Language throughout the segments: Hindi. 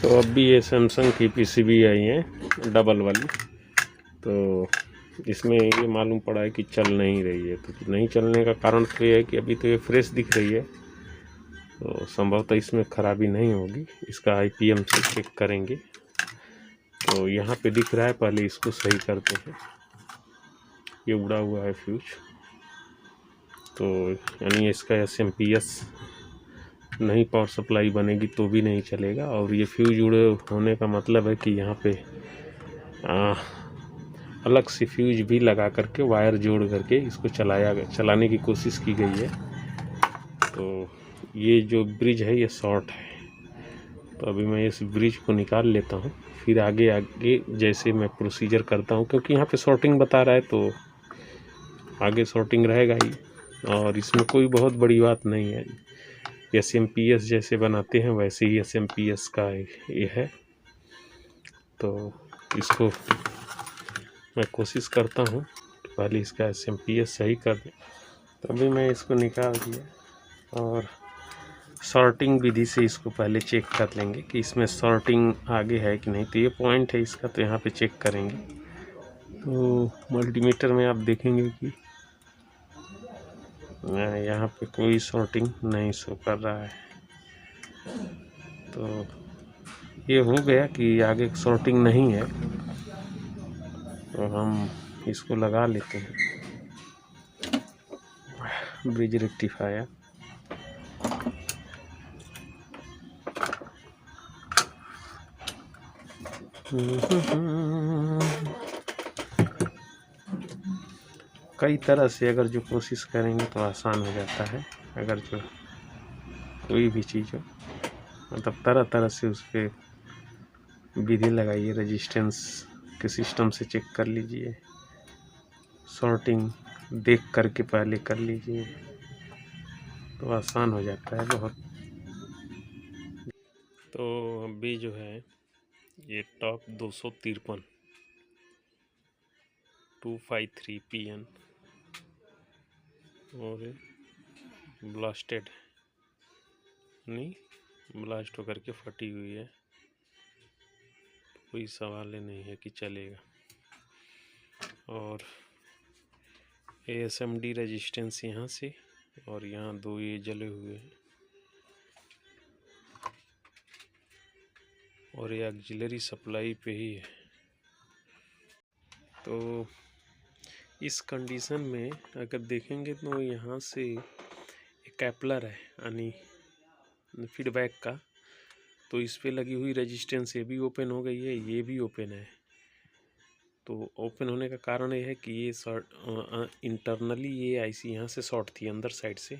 तो अब भी ये सैमसंग की पीसीबी आई है डबल वाली, तो इसमें ये मालूम पड़ा है कि चल नहीं रही है। तो नहीं चलने का कारण तो ये है कि अभी तो ये फ्रेश दिख रही है, तो संभवतः इसमें ख़राबी नहीं होगी। इसका आईपीएम से चेक करेंगे। तो यहाँ पे दिख रहा है, पहले इसको सही करते हैं। ये उड़ा हुआ है फ्यूज, तो यानी इसका एसएमपीएस नहीं, पावर सप्लाई बनेगी तो भी नहीं चलेगा। और ये फ्यूज उड़े होने का मतलब है कि यहाँ पे अलग से फ्यूज भी लगा करके वायर जोड़ करके इसको चलाने की कोशिश की गई है। तो ये जो ब्रिज है ये शॉर्ट है, तो अभी मैं इस ब्रिज को निकाल लेता हूँ, फिर आगे जैसे मैं प्रोसीजर करता हूँ, क्योंकि यहाँ पे शॉर्टिंग बता रहा है तो आगे शॉर्टिंग रहेगा ही। और इसमें कोई बहुत बड़ी बात नहीं है, एसएमपीएस जैसे बनाते हैं वैसे ही एसएमपीएस का ये है। तो इसको मैं कोशिश करता हूँ कि पहले इसका एसएमपीएस सही कर दें। तो अभी मैं इसको निकाल दिया और सॉर्टिंग विधि से इसको पहले चेक कर लेंगे कि इसमें सॉर्टिंग आगे है कि नहीं। तो ये पॉइंट है इसका, तो यहाँ पे चेक करेंगे। तो मल्टीमीटर में आप देखेंगे कि यहाँ पे कोई सॉर्टिंग नहीं शो कर रहा है। तो ये हो गया कि आगे सॉर्टिंग नहीं है, तो हम इसको लगा लेते हैं ब्रिज रेक्टिफायर। कई तरह से अगर जो कोशिश करेंगे तो आसान हो जाता है। अगर जो कोई भी चीज़ हो, मतलब तरह तरह से उस पर विधि लगाइए, रेजिस्टेंस के सिस्टम से चेक कर लीजिए, सॉर्टिंग देख करके पहले कर लीजिए, तो आसान हो जाता है बहुत। तो अभी जो है ये टॉप 253 253 PN और ब्लास्टेड नहीं, ब्लास्ट होकर के फटी हुई है, कोई सवाल ही नहीं है कि चलेगा। और ASMD रेजिस्टेंस यहाँ से और यहाँ दो ये जले हुए हैं, और ये ऑक्सिलरी सप्लाई पे ही है। तो इस कंडीशन में अगर देखेंगे तो यहाँ से एक कैपलर है यानी फीडबैक का, तो इस पे लगी हुई रेजिस्टेंस ये भी ओपन हो गई है, ये भी ओपन है। तो ओपन होने का कारण ये है कि ये इंटरनली ये आईसी यहाँ से शॉर्ट थी अंदर साइड से,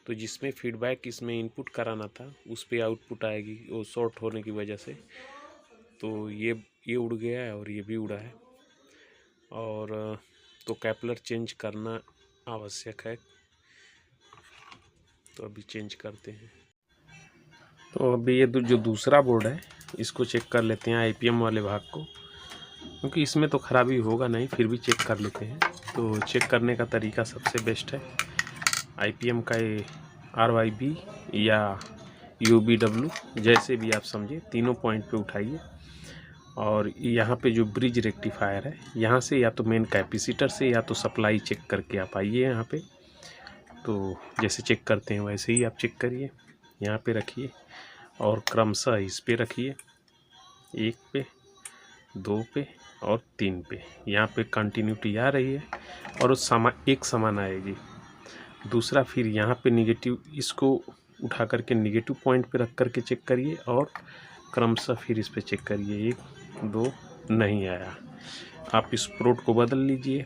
तो जिसमें फीडबैक इसमें इनपुट कराना था उस पे आउटपुट आएगी, वो शॉर्ट होने की वजह से। तो ये उड़ गया है और ये भी उड़ा है, और तो कैपलर चेंज करना आवश्यक है। तो अभी चेंज करते हैं। तो अभी ये जो दूसरा बोर्ड है इसको चेक कर लेते हैं, आईपीएम वाले भाग को, क्योंकि इसमें तो ख़राबी होगा नहीं, फिर भी चेक कर लेते हैं। तो चेक करने का तरीका सबसे बेस्ट है आईपीएम का, ये RYB या UBW जैसे भी आप समझे, तीनों पॉइंट पे उठाइए। और यहाँ पे जो ब्रिज रेक्टिफायर है यहाँ से या तो मेन कैपेसिटर से या तो सप्लाई चेक करके आप आइए यहाँ पे। तो जैसे चेक करते हैं वैसे ही आप चेक करिए, यहाँ पे रखिए और क्रमशः इस पे रखिए, 1 पे 2 पे और 3 पे। यहाँ पे कंटिन्यूटी आ रही है और उस एक समान आएगी। दूसरा फिर यहाँ पे निगेटिव, इसको उठा करके निगेटिव पॉइंट पे रख करके चेक करिए और क्रमशः फिर इस पे चेक करिए, 1 2 नहीं आया। आप इस प्रोड को बदल लीजिए,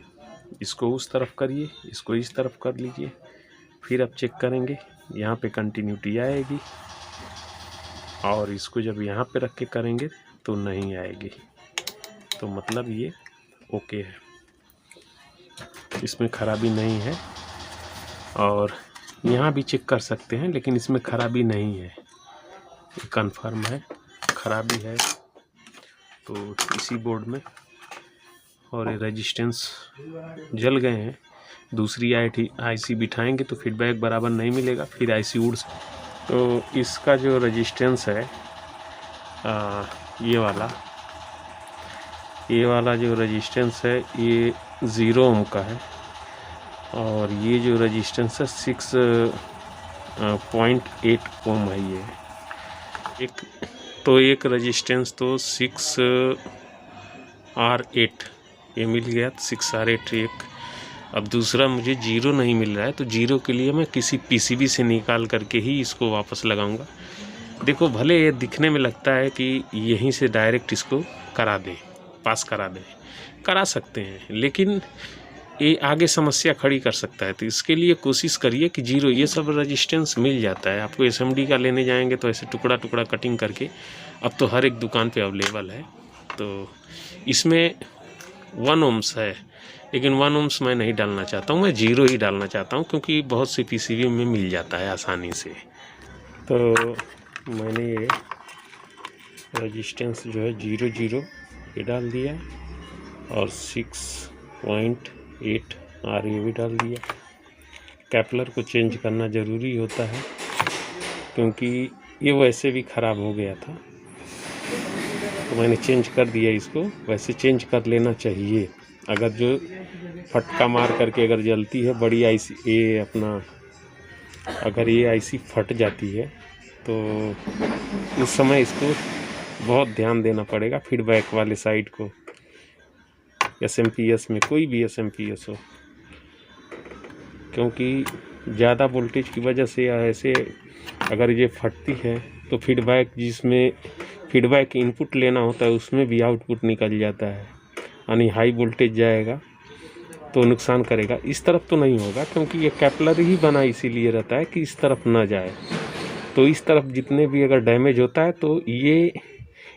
इसको उस तरफ करिए, इसको इस तरफ कर लीजिए, फिर आप चेक करेंगे यहाँ पे कंटिन्यूटी आएगी। और इसको जब यहाँ पे रख के करेंगे तो नहीं आएगी, तो मतलब ये ओके है, इसमें ख़राबी नहीं है। और यहाँ भी चेक कर सकते हैं, लेकिन इसमें ख़राबी नहीं है, कंफर्म है। ख़राबी है तो इसी बोर्ड में, और ये रेजिस्टेंस जल गए हैं। दूसरी आईसी बिठाएंगे तो फीडबैक बराबर नहीं मिलेगा, फिर आईसी उड़। तो इसका जो रेजिस्टेंस है ये वाला जो रेजिस्टेंस है ये 0 ओम का है, और ये जो रेजिस्टेंस है 6.8 ओम है। ये एक रेजिस्टेंस तो 6R8 ये मिल गया, 6R8 एक। अब दूसरा मुझे 0 नहीं मिल रहा है, तो 0 के लिए मैं किसी पीसीबी से निकाल करके ही इसको वापस लगाऊंगा। देखो, भले ये दिखने में लगता है कि यहीं से डायरेक्ट इसको करा दें, पास करा दें, करा सकते हैं, लेकिन ये आगे समस्या खड़ी कर सकता है। तो इसके लिए कोशिश करिए कि 0 ये सब रेजिस्टेंस मिल जाता है आपको। SMD का लेने जाएंगे तो ऐसे टुकड़ा टुकड़ा कटिंग करके, अब तो हर एक दुकान पे अवेलेबल है। तो इसमें 1 ओम्स है, लेकिन 1 ओम्स मैं नहीं डालना चाहता हूँ, मैं 0 ही डालना चाहता हूँ, क्योंकि बहुत सी पीसीबी में मिल जाता है आसानी से। तो मैंने ये रेजिस्टेंस जो है 0 ये डाल दिया, और 6.8 R ये भी डाल दिया। कैपलर को चेंज करना ज़रूरी होता है, क्योंकि ये वैसे भी ख़राब हो गया था, तो मैंने चेंज कर दिया इसको। वैसे चेंज कर लेना चाहिए, अगर जो फटका मार करके अगर जलती है बड़ी आईसी, ये अपना अगर ये आईसी फट जाती है तो उस समय इसको बहुत ध्यान देना पड़ेगा, फीडबैक वाले साइड को। SMPS में, कोई भी SMPS हो, क्योंकि ज़्यादा वोल्टेज की वजह से ऐसे अगर ये फटती है तो फीडबैक, जिसमें फीडबैक इनपुट लेना होता है उसमें भी आउटपुट निकल जाता है, यानी हाई वोल्टेज जाएगा तो नुकसान करेगा। इस तरफ तो नहीं होगा, क्योंकि ये कैपलर ही बना इसीलिए रहता है कि इस तरफ ना जाए। तो इस तरफ जितने भी अगर डैमेज होता है तो ये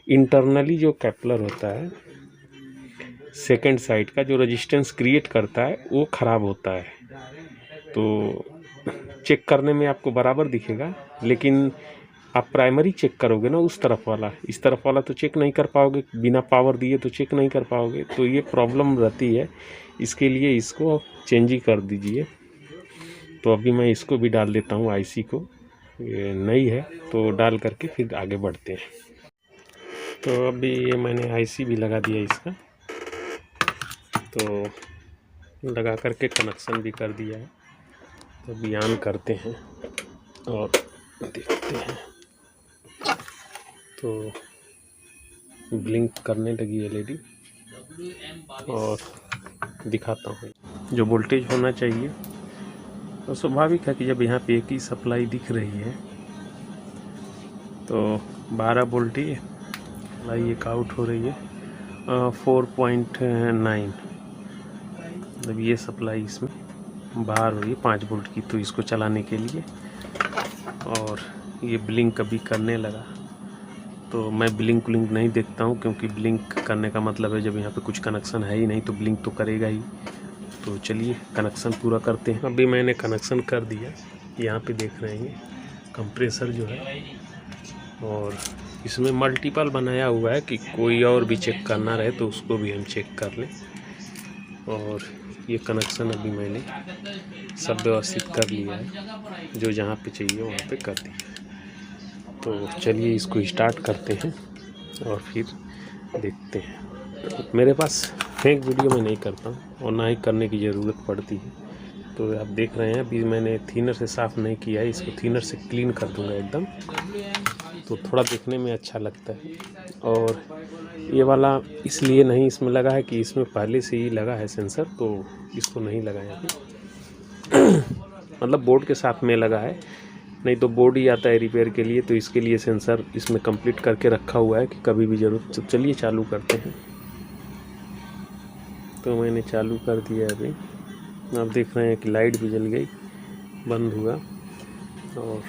इंटरनली जो कैपलर होता है सेकंड साइड का, जो रेजिस्टेंस क्रिएट करता है, वो ख़राब होता है। तो चेक करने में आपको बराबर दिखेगा, लेकिन आप प्राइमरी चेक करोगे ना उस तरफ वाला, इस तरफ वाला तो चेक नहीं कर पाओगे, बिना पावर दिए तो चेक नहीं कर पाओगे। तो ये प्रॉब्लम रहती है, इसके लिए इसको चेंज ही कर दीजिए। तो अभी मैं इसको भी डाल देता हूँ, आईसी को, ये नई है तो डाल करके फिर आगे बढ़ते हैं। तो अभी ये मैंने आईसी भी लगा दिया इसका, तो लगा करके कनेक्शन भी कर दिया है। तो अभी ऑन करते हैं और देखते हैं। तो ब्लिंक करने लगी LED, और दिखाता हूँ जो वोल्टेज होना चाहिए। तो स्वाभाविक है कि जब यहाँ पे एक ही सप्लाई दिख रही है तो 12 वोल्ट ही सप्लाई एक आउट हो रही है, 4.9, मतलब ये सप्लाई इसमें बाहर हो रही है 5 वोल्ट की। तो इसको चलाने के लिए, और ये ब्लिंक अभी करने लगा। तो मैं ब्लिंक नहीं देखता हूँ, क्योंकि ब्लिंक करने का मतलब है जब यहाँ पे कुछ कनेक्शन है ही नहीं तो ब्लिंक तो करेगा ही। तो चलिए कनेक्शन पूरा करते हैं। अभी मैंने कनेक्शन कर दिया, यहाँ पे देख रहे हैं कंप्रेसर जो है, और इसमें मल्टीपल बनाया हुआ है कि कोई और भी चेक करना रहे तो उसको भी हम चेक कर लें। और ये कनेक्शन अभी मैंने सब व्यवस्थित कर लिया है, जो जहाँ पे चाहिए वहाँ पे कर दिया। तो चलिए इसको स्टार्ट करते हैं और फिर देखते हैं। मेरे पास फेक वीडियो में नहीं करता हूँ, और ना ही करने की ज़रूरत पड़ती है। तो आप देख रहे हैं अभी मैंने थिनर से साफ़ नहीं किया है, इसको थिनर से क्लीन कर दूंगा एकदम, तो थोड़ा देखने में अच्छा लगता है। और ये वाला इसलिए नहीं इसमें लगा है कि इसमें पहले से ही लगा है सेंसर, तो इसको नहीं लगाया है। मतलब बोर्ड के साथ में लगा है, नहीं तो बोर्ड ही आता है रिपेयर के लिए, तो इसके लिए सेंसर इसमें कंप्लीट करके रखा हुआ है कि कभी भी ज़रूरत। तो चलिए चालू करते हैं। तो मैंने चालू कर दिया अभी, आप देख रहे हैं कि लाइट भी जल गई, बंद हुआ, और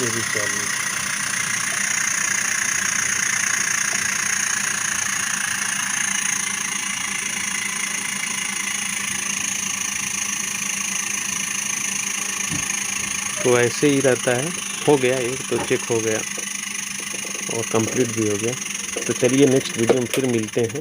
ये भी चालू। तो ऐसे ही रहता है। हो गया, एक तो चेक हो गया और कंप्लीट भी हो गया। तो चलिए नेक्स्ट वीडियो में फिर मिलते हैं।